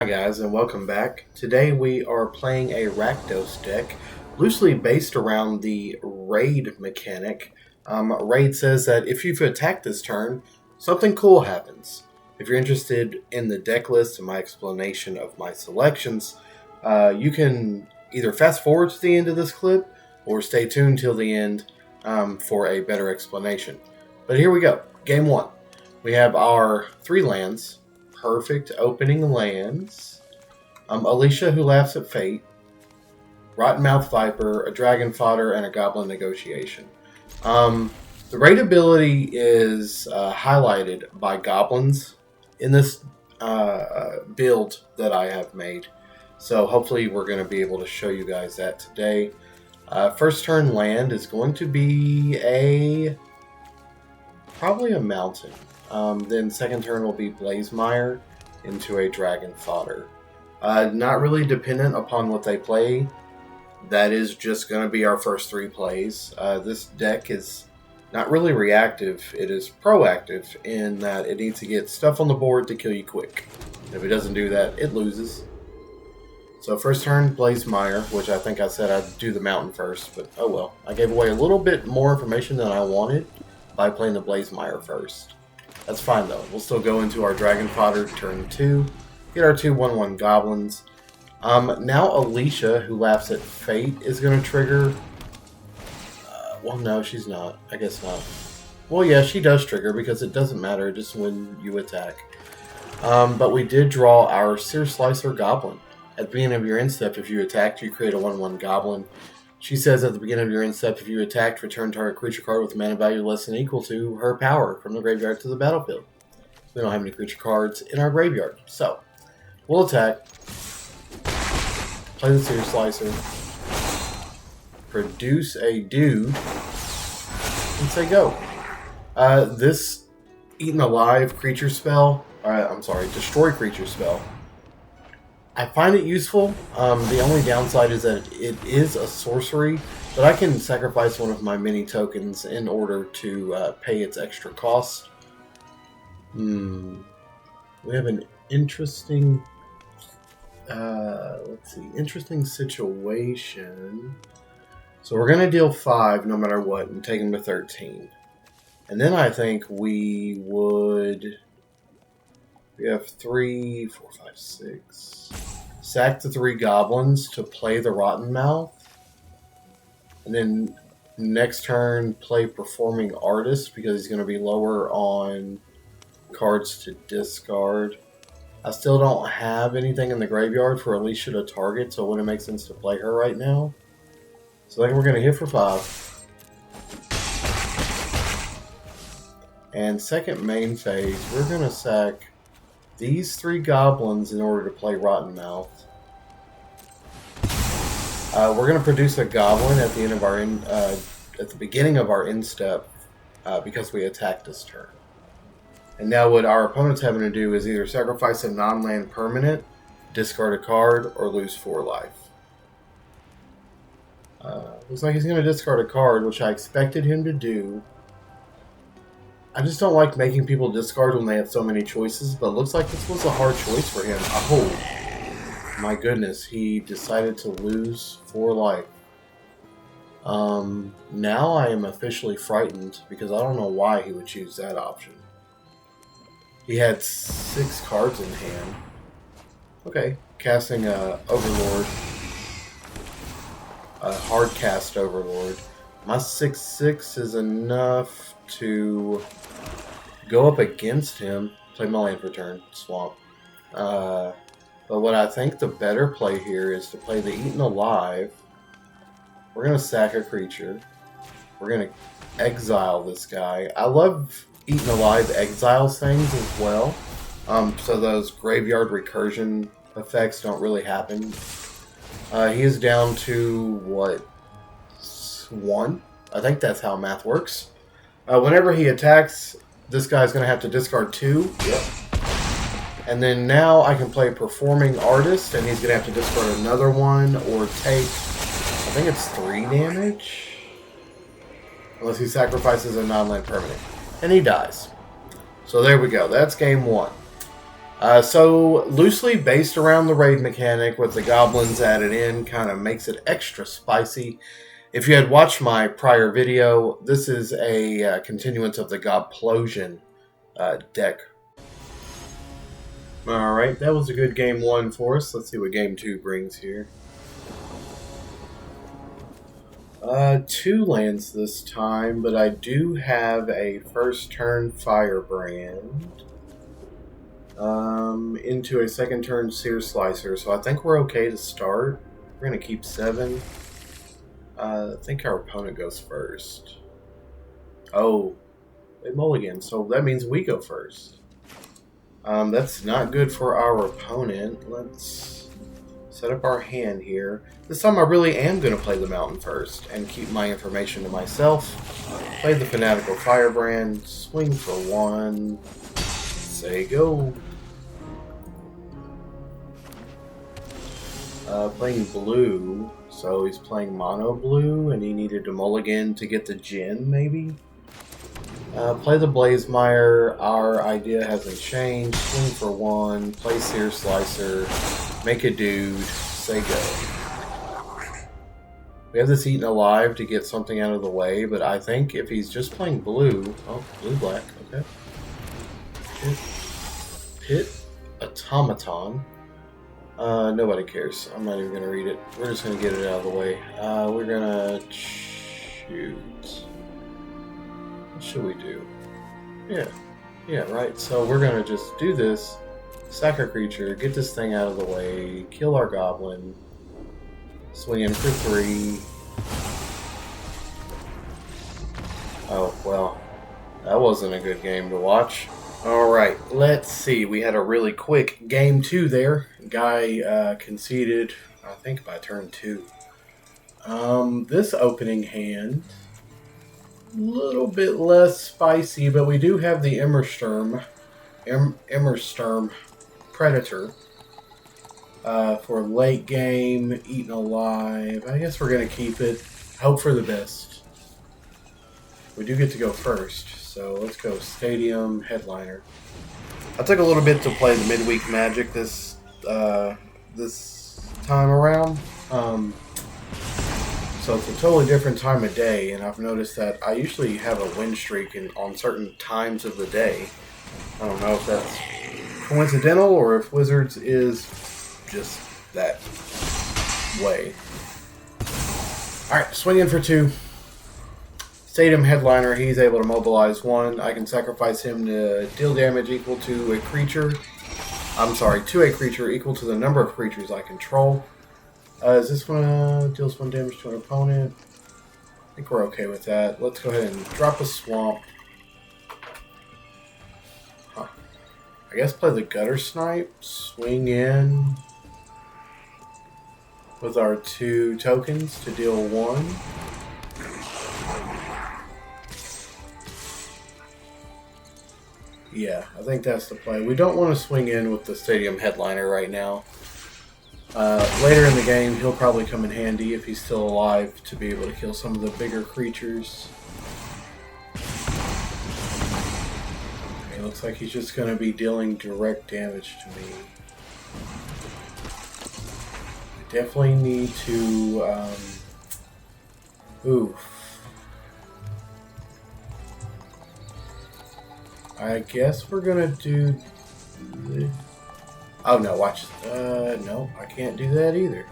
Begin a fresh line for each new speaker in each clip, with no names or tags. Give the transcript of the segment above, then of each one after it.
Hi guys and welcome back. Today we are playing a Rakdos deck loosely based around the raid mechanic. Raid says that if you've attacked this turn, something cool happens. If you're interested in the deck list and my explanation of my selections, you can either fast forward to the end of this clip or stay tuned till the end for a better explanation. But here we go. Game 1. We have our 3 lands. Perfect opening lands. Alicia, who laughs at fate. Rottenmouth Viper, a Dragon Fodder, and a Goblin Negotiation. The raid ability is highlighted by goblins in this build that I have made. So hopefully we're going to be able to show you guys that today. First turn land is going to be probably a mountain. Then second turn will be Blazemire into a Dragon Fodder. Not really dependent upon what they play. That is just going to be our first 3 plays. This deck is not really reactive. It is proactive in that it needs to get stuff on the board to kill you quick. If it doesn't do that, it loses. So first turn, Blazemire, which I think I said I'd do the mountain first, but oh well. I gave away a little bit more information than I wanted by playing the Blazemire first. That's fine though. We'll still go into our Dragon Fodder turn 2. Get our 2 1/1 goblins. Now Alicia, who laughs at fate, is going to trigger. Well, no, she's not. I guess not. Well, yeah, she does trigger because it doesn't matter just when you attack. But we did draw our Sear Slicer Goblin. At the beginning of your end step, if you attacked, you create a 1/1 Goblin. She says at the beginning of your end step, if you attacked, return target creature card with mana value less than equal to her power from the graveyard to the battlefield. We don't have any creature cards in our graveyard, so we'll attack, play the Sear Slicer, produce a dude, and say go. This Eaten Alive creature spell, destroy creature spell, I find it useful. The only downside is that it is a sorcery, but I can sacrifice one of my mini tokens in order to pay its extra cost. We have an interesting, interesting situation. So we're going to deal 5 no matter what and take them to 13. And then I think we have 3, 4, 5, 6. Sack the 3 goblins to play the Rottenmouth. And then next turn play Performing Artist because he's going to be lower on cards to discard. I still don't have anything in the graveyard for Alicia to target, so it wouldn't make sense to play her right now. So I think we're going to hit for 5. And second main phase, we're going to sack these 3 goblins in order to play Rottenmouth. We're going to produce a goblin at the end of our at the beginning of our end step because we attacked this turn. And now what our opponent's having to do is either sacrifice a non-land permanent, discard a card, or lose 4 life. Looks like he's going to discard a card, which I expected him to do. I just don't like making people discard when they have so many choices, but it looks like this was a hard choice for him. Oh, my goodness, he decided to lose 4 life. Now I am officially frightened because I don't know why he would choose that option. He had 6 cards in hand. Okay, casting a Overlord. A hard cast Overlord. My 6/6 is enough to go up against him. Play my land for turn. Swamp. But what I think the better play here is to play the Eaten Alive. We're going to sack a creature. We're going to exile this guy. I love Eaten Alive exiles things as well. So those graveyard recursion effects don't really happen. He is down to, what, 1? I think that's how math works. Whenever he attacks, this guy's going to have to discard 2. Yep. And then now I can play Performing Artist, and he's going to have to discard another one or take, I think it's 3 damage? Unless he sacrifices a non-land permanent. And he dies. So there we go. That's game 1. So loosely based around the raid mechanic with the goblins added in kind of makes it extra spicy. If you had watched my prior video, this is a continuance of the Gobplosion deck. Alright, that was a good game 1 for us. Let's see what game 2 brings here. 2 lands this time, but I do have a first turn Firebrand into a second turn Sear Slicer, so I think we're okay to start. We're going to keep 7. I think our opponent goes first. Oh, they mulligan, so that means we go first. That's not good for our opponent. Let's set up our hand here. This time I really am going to play the Mountain first and keep my information to myself. Play the Fanatical Firebrand, swing for 1, say go. Playing blue, so he's playing mono blue, and he needed to mulligan to get the Djinn, maybe? Play the Blazemire, our idea hasn't changed. Swing for 1, play Sear Slicer, make a dude, say go. We have this Eaten Alive to get something out of the way, but I think if he's just playing blue... Oh, blue-black, okay. Pit Automaton. Nobody cares. I'm not even going to read it. We're just going to get it out of the way. We're going to shoot. What should we do? Yeah, right. So we're going to just do this. Sack our creature, get this thing out of the way, kill our goblin, swing in for 3. Oh, well, that wasn't a good game to watch. Alright, let's see. We had a really quick game 2 there. Guy conceded, I think, by turn 2. This opening hand, a little bit less spicy, but we do have the Immersturm Predator for late game, Eaten Alive. I guess we're going to keep it. Hope for the best. We do get to go first, so let's go Stadium Headliner. I took a little bit to play the midweek Magic this time around. So it's a totally different time of day, and I've noticed that I usually have a win streak on certain times of the day. I don't know if that's coincidental or if Wizards is just that way. Alright, swing in for 2. Stadium Headliner, he's able to mobilize 1. I can sacrifice him to deal damage equal to a creature. To a creature equal to the number of creatures I control. Is this one deals 1 damage to an opponent? I think we're okay with that. Let's go ahead and drop a Swamp. I guess play the Gutter Snipe, swing in with our 2 tokens to deal 1. Yeah, I think that's the play. We don't want to swing in with the Stadium Headliner right now. Later in the game, he'll probably come in handy if he's still alive to be able to kill some of the bigger creatures. Okay, looks like he's just going to be dealing direct damage to me. I definitely need to... oof. I guess we're going to do... Oh, no, watch. No, I can't do that either.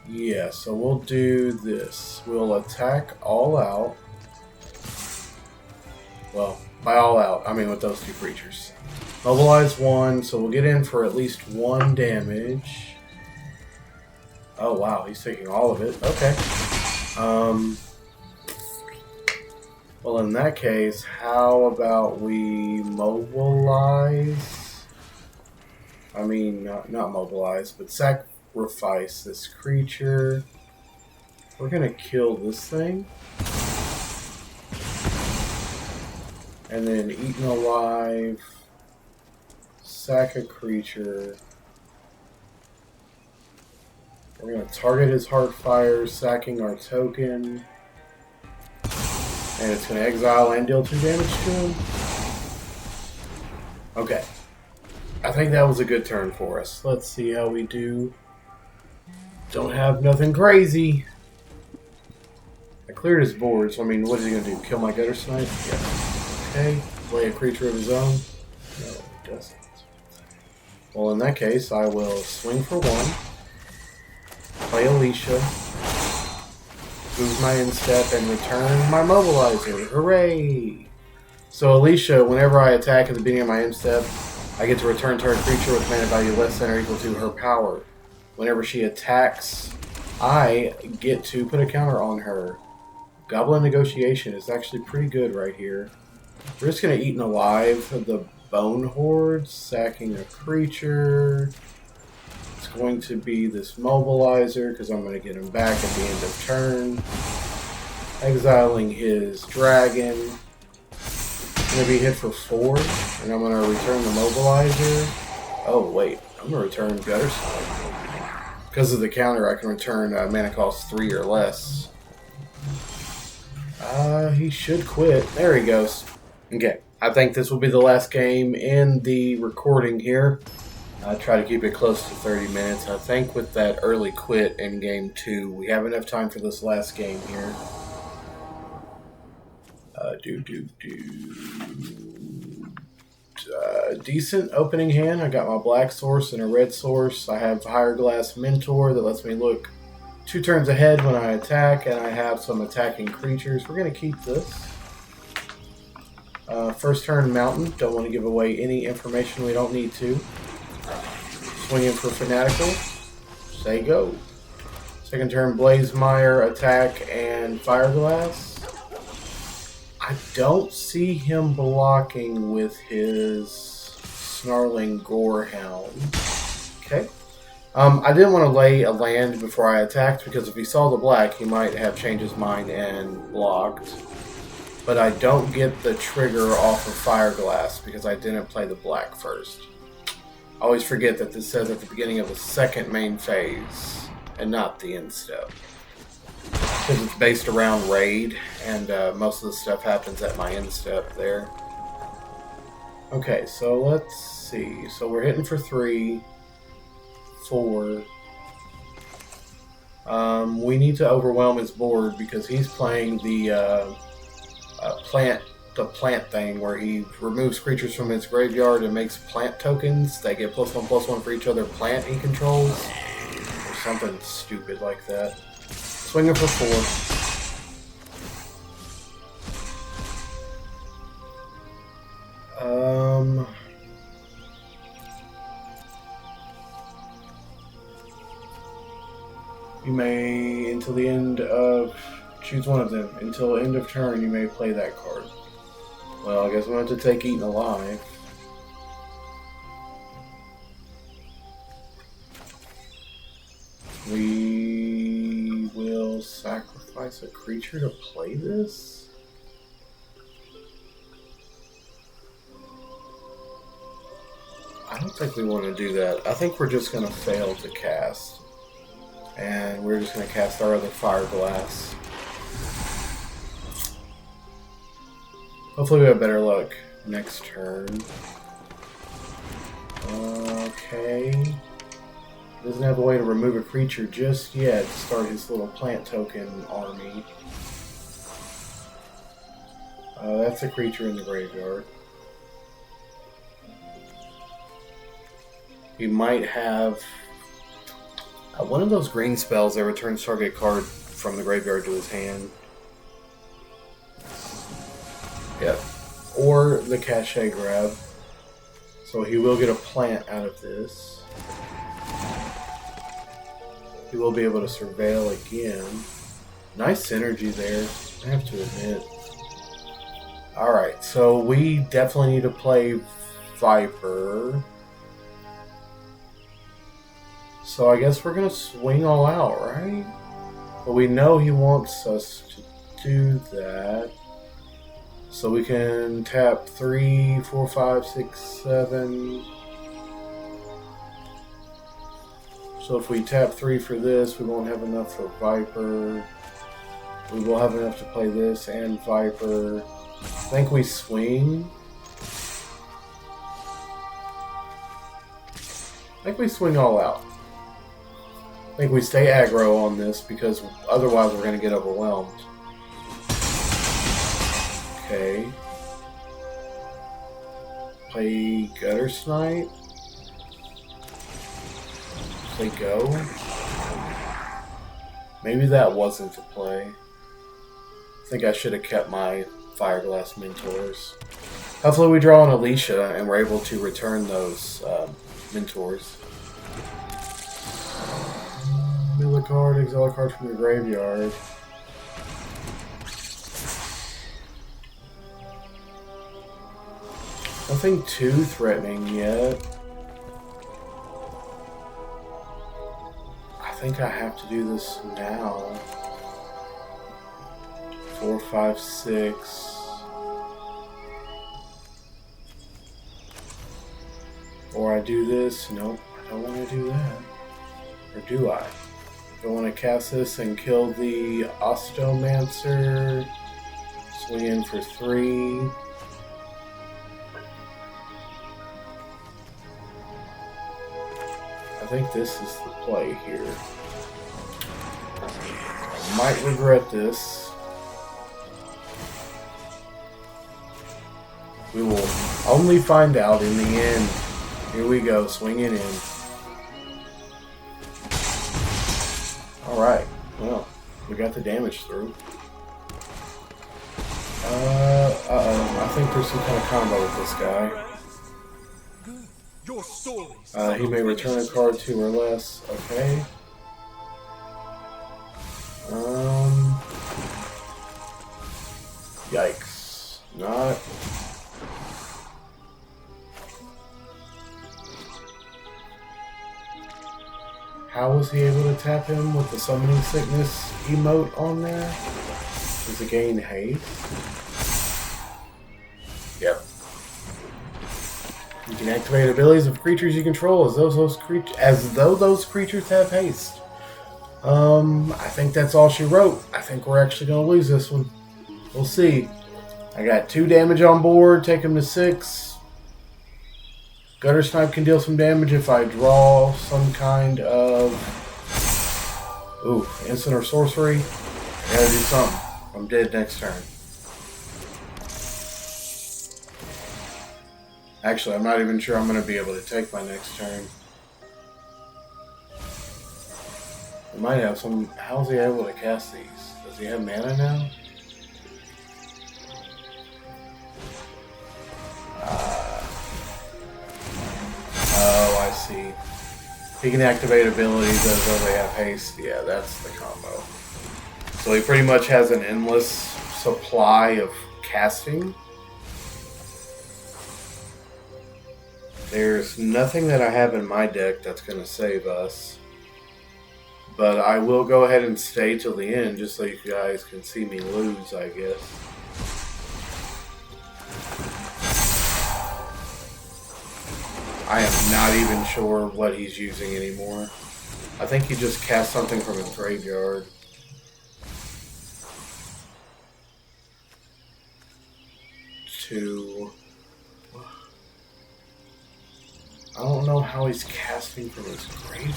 Yeah, so we'll do this. We'll attack all out. Well, by all out, I mean with those 2 creatures. Mobilize 1, so we'll get in for at least 1 damage. Oh, wow, he's taking all of it. Okay. Well, in that case, how about we mobilize... I mean, not mobilize, but sacrifice this creature. We're going to kill this thing. And then Eaten Alive. Sack a creature. We're going to target his Heartfire, sacking our token. And it's going to exile and deal 2 damage to him. Okay. I think that was a good turn for us. Let's see how we do. Don't have nothing crazy. I cleared his board, so I mean, what is he going to do? Kill my gutter snipe? Yeah. Okay. Play a creature of his own? No, he doesn't. Well, in that case, I will swing for one. Play Alicia. Move my instep and return my mobilizer. Hooray! So Alicia, whenever I attack at the beginning of my instep, I get to return to her creature with mana value less than or equal to her power. Whenever she attacks, I get to put a counter on her. Goblin Negotiation is actually pretty good right here. We're just going to eat alive the Bone Horde, sacking a creature. It's going to be this mobilizer because I'm going to get him back at the end of turn. Exiling his dragon. Going to be hit for 4, and I'm going to return the mobilizer. Oh wait, I'm going to return Gutter Snipe. Because of the counter, I can return mana cost 3 or less. He should quit. There he goes. Okay, I think this will be the last game in the recording here. I try to keep it close to 30 minutes. I think with that early quit in game 2, we have enough time for this last game here. Decent opening hand. I got my black source and a red source. I have Higher Glass Mentor that lets me look 2 turns ahead when I attack, and I have some attacking creatures. We're going to keep this. First turn Mountain. Don't want to give away any information we don't need to. Swinging for Fanatical. Say go. Second turn Blazemire, attack, and Fireglass. I don't see him blocking with his Snarling Gorehound. Okay. I didn't want to lay a land before I attacked because if he saw the black, he might have changed his mind and blocked. But I don't get the trigger off of Fireglass because I didn't play the black first. I always forget that this says at the beginning of the second main phase and not the end step. Because it's based around raid, and most of the stuff happens at my end step there. Okay, so let's see. So we're hitting for 3, 4. We need to overwhelm his board because he's playing the plant thing where he removes creatures from his graveyard and makes plant tokens. They get +1/+1 for each other plant he controls. Or something stupid like that. Swinging for 4. You may, until the end of, choose one of them. Until end of turn, you may play that card. Well, I guess we'll have to take Eaten Alive. We will sacrifice a creature to play this? I don't think we want to do that. I think we're just going to fail to cast. And we're just going to cast our other Fireglass. Hopefully we have better luck next turn. Okay. Doesn't have a way to remove a creature just yet to start his little plant token army. That's a creature in the graveyard. He might have one of those green spells that returns target card from the graveyard to his hand. Yep. Or the Cachet Grab. So he will get a plant out of this. He will be able to surveil again. Nice synergy there, I have to admit. Alright, so we definitely need to play Viper. So I guess we're going to swing all out, right? But we know he wants us to do that. So we can tap 3, 4, 5, 6, 7. So if we tap 3 for this, we won't have enough for Viper. We will have enough to play this and Viper. I think we swing. I think we swing all out. I think we stay aggro on this because otherwise we're going to get overwhelmed. Okay. Play Gutter Snipe. Play Go. Maybe that wasn't the play. I think I should have kept my Fireglass Mentors. Hopefully we draw an Alicia and we're able to return those Mentors. Mill a card, exile a card from the graveyard. Nothing too threatening yet. I think I have to do this now. 4, 5, 6. Or I do this. Nope, I don't want to do that. Or do I? I want to cast this and kill the Ostomancer. Swing in for 3. I think this is the play here. I might regret this. We will only find out in the end. Here we go, swinging in. Alright, well, we got the damage through. I think there's some kind of combo with this guy. He may return a card 2 or less. Okay. Yikes. Not. How was he able to tap him with the Summoning Sickness emote on there? Does it gain haste? Yep. You can activate abilities of creatures you control as though those creatures have haste. I think that's all she wrote. I think we're actually going to lose this one. We'll see. I got 2 damage on board. Take him to 6. Gutter Snipe can deal some damage if I draw some kind of... Ooh, instant or sorcery. I gotta do something. I'm dead next turn. Actually, I'm not even sure I'm going to be able to take my next turn. I might have some... How's he able to cast these? Does he have mana now? Oh, I see. He can activate abilities as though they have haste. Yeah, that's the combo. So he pretty much has an endless supply of casting. There's nothing that I have in my deck that's going to save us. But I will go ahead and stay till the end just so you guys can see me lose, I guess. I am not even sure what he's using anymore. I think he just cast something from his graveyard. I don't know how he's casting from his graveyard.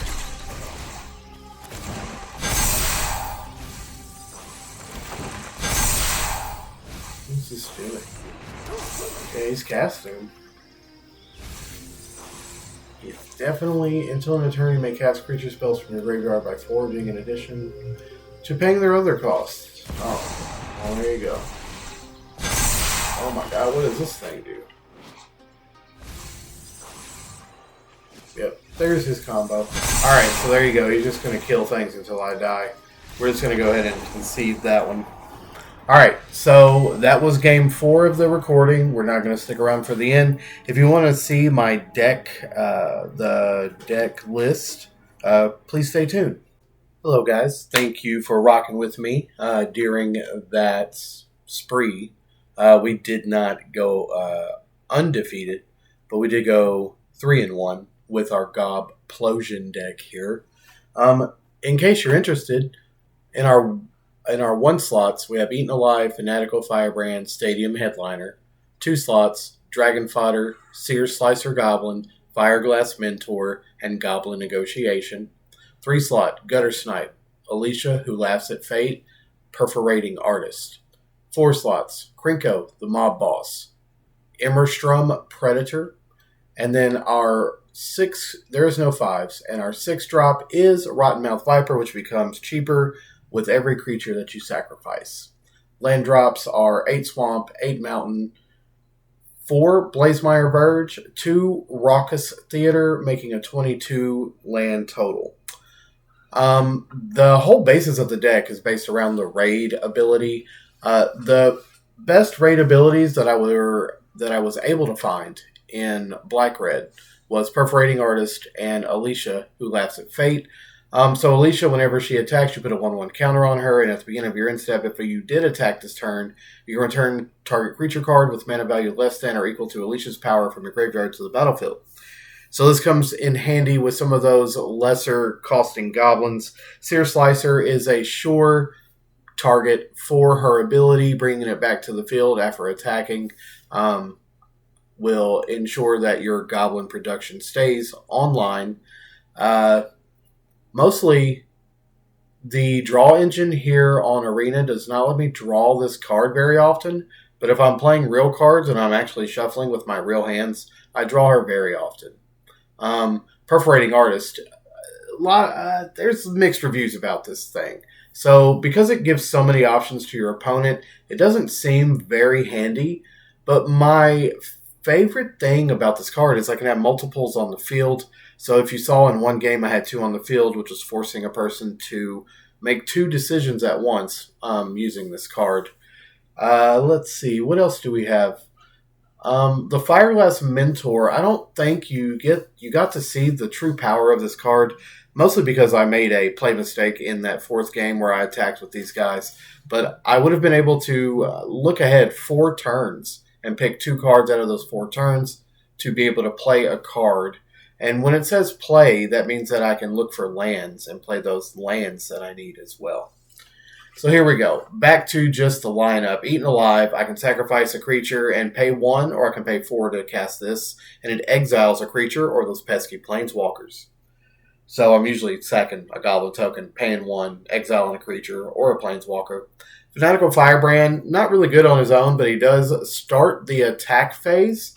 What's this doing? Okay, he's casting. Definitely, until an turn, you may cast creature spells from your graveyard by foraging in addition to paying their other costs. Oh, well, there you go. Oh my god, what does this thing do? Yep, there's his combo. Alright, so there you go. He's just going to kill things until I die. We're just going to go ahead and concede that one. Alright, so that was game 4 of the recording. We're not going to stick around for the end. If you want to see my deck, the deck list, please stay tuned. Hello guys, thank you for rocking with me during that spree. We did not go undefeated, but we did go 3-1 with our Gobplosion deck here. In case you're interested, in our 1 slots, we have Eaten Alive, Fanatical Firebrand, Stadium Headliner. 2 slots, Dragon Fodder, Seer Slicer Goblin, Fireglass Mentor, and Goblin Negotiation. 3-slot, Gutter Snipe, Alicia, Who Laughs at Fate, Perforating Artist. 4 slots, Krinko, the Mob Boss, Immerstrom, Predator, and then our 6, there is no 5s, and our 6 drop is Rottenmouth Viper, which becomes cheaper with every creature that you sacrifice. Land drops are 8 Swamp, 8 Mountain, 4 Blazemire Verge, 2 Raucous Theater, making a 22 land total. The whole basis of the deck is based around the raid ability. The best raid abilities that I was able to find in Black-Red was Perforating Artist and Alicia, Who Laughs at Fate. So Alicia, whenever she attacks, you put a 1/1 counter on her, and at the beginning of your end step, if you did attack this turn, you return target creature card with mana value less than or equal to Alicia's power from your graveyard to the battlefield. So this comes in handy with some of those lesser costing goblins. Sear Slicer is a sure target for her ability. Bringing it back to the field after attacking will ensure that your goblin production stays online. Mostly, the draw engine here on Arena does not let me draw this card very often, but if I'm playing real cards and I'm actually shuffling with my real hands, I draw her very often. Perforating Artist, there's mixed reviews about this thing. So because it gives so many options to your opponent, it doesn't seem very handy, but my favorite thing about this card is I can have multiples on the field. So if you saw in one game I had 2 on the field, which was forcing a person to make 2 decisions at once using this card. Let's see, what else do we have? The Fireglass Mentor, I don't think you got to see the true power of this card, mostly because I made a play mistake in that 4th game where I attacked with these guys. But I would have been able to look ahead 4 turns and pick 2 cards out of those 4 turns to be able to play a card. And when it says play, that means that I can look for lands and play those lands that I need as well. So here we go. Back to just the lineup. Eaten Alive, I can sacrifice a creature and pay 1, or I can pay 4 to cast this, and it exiles a creature or those pesky planeswalkers. So I'm usually sacking a goblin token, paying 1, exiling a creature or a planeswalker. Fanatical Firebrand, not really good on his own, but he does start the attack phase,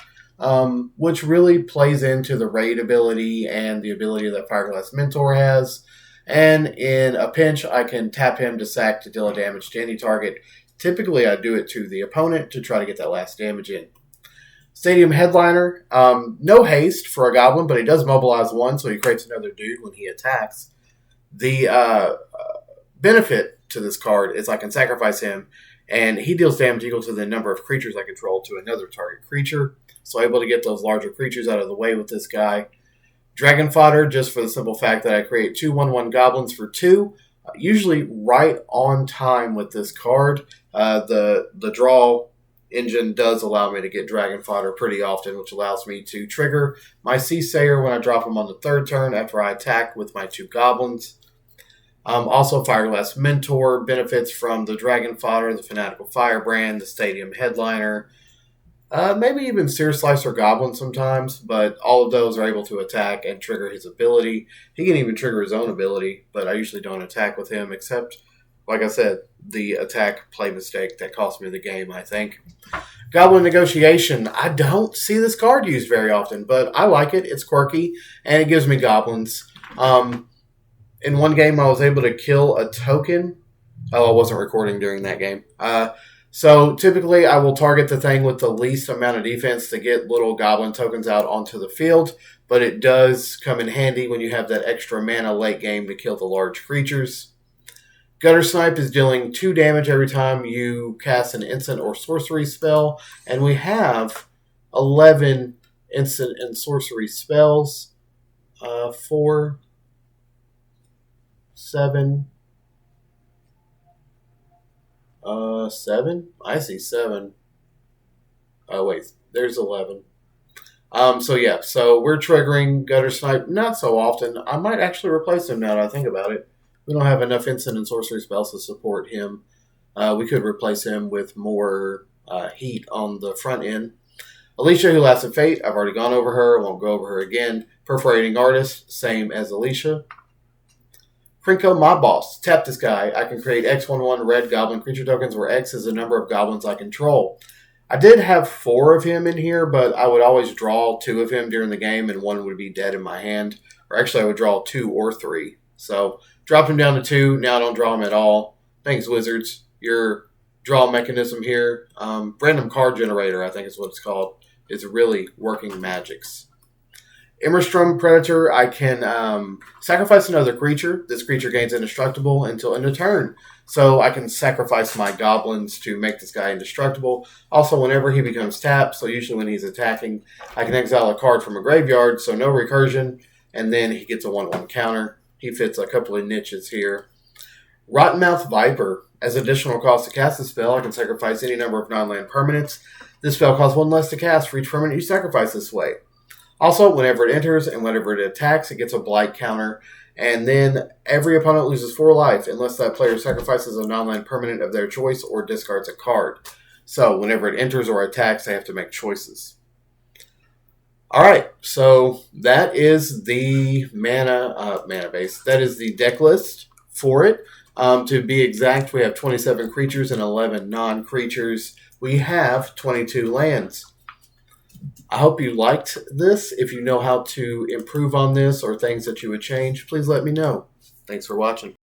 which really plays into the raid ability and the ability that Fireglass Mentor has. And in a pinch, I can tap him to sack to deal a damage to any target. Typically, I do it to the opponent to try to get that last damage in. Stadium Headliner, no haste for a goblin, but he does mobilize 1, so he creates another dude when he attacks. The benefit to this card is I can sacrifice him, and he deals damage equal to the number of creatures I control to another target creature. So I'm able to get those larger creatures out of the way with this guy. Dragon Fodder, just for the simple fact that I create 2 1/1 goblins for 2. Usually right on time with this card. The draw engine does allow me to get Dragon Fodder pretty often, which allows me to trigger my Seasayer when I drop him on the 3rd turn after I attack with my 2 goblins. Also, Fireglass Mentor benefits from the Dragon Fodder, the Fanatical Firebrand, the Stadium Headliner, maybe even Sear Slicer Goblin sometimes, but all of those are able to attack and trigger his ability. He can even trigger his own ability, but I usually don't attack with him, except, like I said, the attack play mistake that cost me the game, I think. Goblin Negotiation. I don't see this card used very often, but I like it. It's quirky, and it gives me goblins. In one game, I was able to kill a token. Oh, I wasn't recording during that game. So typically, I will target the thing with the least amount of defense to get little goblin tokens out onto the field, but it does come in handy when you have that extra mana late game to kill the large creatures. Gutter Snipe is dealing 2 damage every time you cast an instant or sorcery spell, and we have 11 instant and sorcery spells. 4, 7... 7? I see 7. Oh, wait. There's 11. So we're triggering Gutter Snipe not so often. I might actually replace him now that I think about it. We don't have enough instant and sorcery spells to support him. We could replace him with more heat on the front end. Alicia, who lasted fate, I've already gone over her. I won't go over her again. Perforating Artist, same as Alicia. Krinko, my boss. Tap this guy. I can create X11 red goblin creature tokens where X is the number of goblins I control. I did have 4 of him in here, but I would always draw 2 of him during the game, and 1 would be dead in my hand. Or actually, I would draw 2 or 3. So, drop him down to 2. Now I don't draw him at all. Thanks, Wizards. Your draw mechanism here, random card generator, I think is what it's called, is really working magics. Immerstrom Predator, I can sacrifice another creature. This creature gains indestructible until end of turn. So I can sacrifice my goblins to make this guy indestructible. Also, whenever he becomes tapped, so usually when he's attacking, I can exile a card from a graveyard, so no recursion, and then he gets a 1/1 counter. He fits a couple of niches here. Rottenmouth Viper. As additional cost to cast the spell, I can sacrifice any number of non-land permanents. This spell costs 1 less to cast for each permanent you sacrifice this way. Also, whenever it enters and whenever it attacks, it gets a blight counter. And then every opponent loses 4 life unless that player sacrifices a non-land permanent of their choice or discards a card. So whenever it enters or attacks, they have to make choices. Alright, so that is the mana base. That is the deck list for it. To be exact, we have 27 creatures and 11 non-creatures. We have 22 lands. I hope you liked this. If you know how to improve on this or things that you would change, please let me know. Thanks for watching.